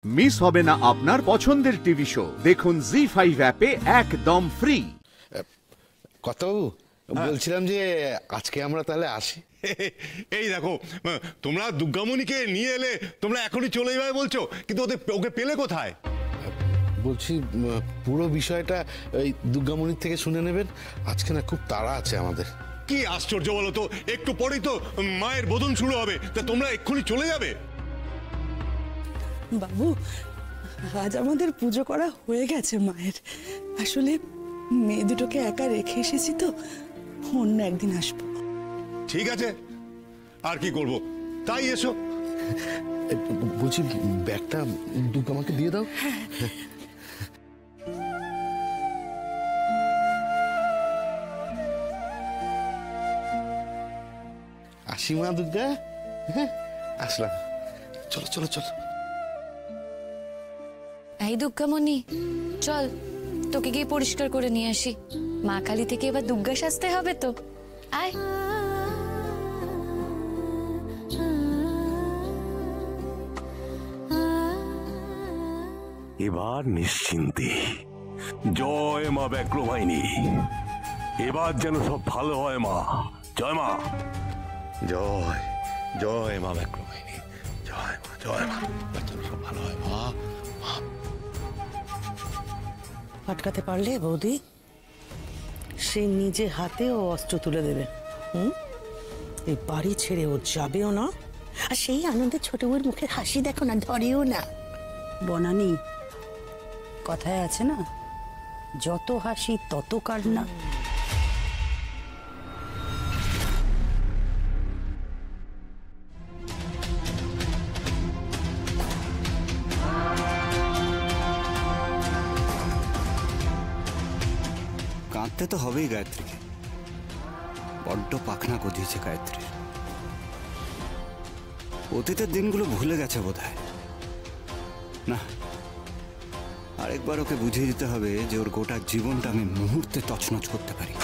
Miss হবে না আপনার পছন্দের টিভি শো। দেখুন জি5 অ্যাপে একদম ফ্রি। কত বলছিলাম যে আজকে আমরা তাহলে আসি। এই দেখো, তোমরা দুর্গামণিকে নিয়ে এলে, তোমরা এখনই চলে যাবে বলছো, কিন্তু ওকে পেলে কোথায়? বলছি পুরো বিষয়টা ওই দুর্গামণির থেকে শুনে নেবেন। আজকে না খুব তাড়া আছে আমাদের। কি আশ্চর্য বলো তো, একটু পরেই তো মায়ের বোধন শুরু হবে, তা তোমরা এক্ষুনি চলে যাবে? বাবু, আজ আমাদের পুজো করা হয়ে গেছে মায়ের। আসলে মেয়ে দুটোকে একা রেখে এসেছি তো, অন্য একদিন আসবো। ঠিক আছে, আর কি করব, তাই এসো। বলছি ব্যাগটা দুর্গামাকে দিয়ে দাও। আসি মা দুর্গা। হ্যাঁ আসলাম, চলো চলো চলো। এই দুর্গামণি, চল তোকে গিয়ে পরিষ্কার করে নিয়ে আসি। মা কালী থেকে এবার দুর্গা সাজতে হবে তো, আয়। এবার নিশ্চিন্তে। জয় মা ব্যাঘ্রবাহিনী, এবার যেন সব ভালো হয় মা। জয় মা। জয় জয় মা ব্যাঘ্রবাহিনী, জয় মা, জয় মা। যেন সব ভালো হয় মা। আটকাতে পারলে বৌদি, সে নিজে হাতে ও অস্ত্র তুলে দেবে। এই বাড়ি ছেড়ে ও যাবেও না, আর সেই আনন্দে ছোট বউয়ের মুখের হাসি দেখো না, ধরেও না। বনানি, কথায় আছে না, যত হাসি তত কান্না। কাঁদতে তো হবেই গায়ত্রীকে, বড্ড পাখনা গজিয়েছে গায়ত্রীর। অতীতের দিনগুলো ভুলে গেছে বোধহয়। না, আরেকবার ওকে বুঝিয়ে দিতে হবে যে ওর গোটা জীবনটা আমি মুহূর্তে তছনছ করতে পারি।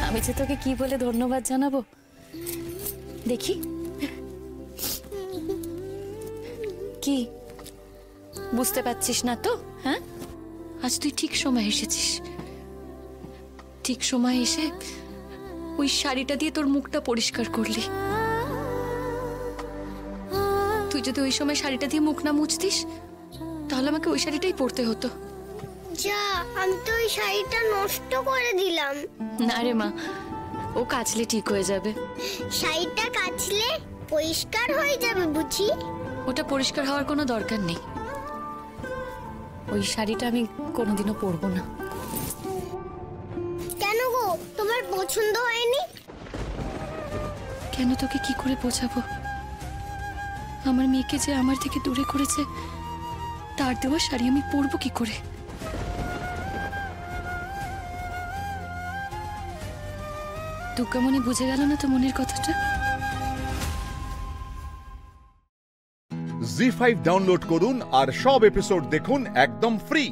আমি যে তোকে কি বলে ধন্যবাদ জানাবো দেখি। কি বুঝতে পারছিস না তো? হ্যাঁ, আজ তুই ঠিক সময় এসেছিস। ঠিক সময় এসে ওই শাড়িটা দিয়ে তোর মুখটা পরিষ্কার করলি। তুই যদি ওই সময় শাড়িটা দিয়ে মুখ না মুছতিস, তাহলে আমাকে ওই শাড়িটাই পরতে হতো। যা, আমি তো ওই শাড়িটা নষ্ট করে দিলাম। না রে মা, ও কাচলে ঠিক হয়ে যাবে। শাড়িটা কাচলে পরিষ্কার হয়ে যাবে বুঝি? ওটা পরিষ্কার হওয়ার কোনো দরকার নেই। ওই শাড়িটা আমি কোনোদিনও পরবো না। কেন গো, তোমার পছন্দ হয়নি? কেন তোকে কি করে বোঝাবো? আমার মেয়েকে যে আমার থেকে দূরে করেছে, তার দেওয়া শাড়ি আমি পরবো কি করে? দুর্গামণি বুঝে গেল না তো মনের কথাটা? জি5 ডাউনলোড করুন আর সব এপিসোড দেখুন একদম ফ্রি।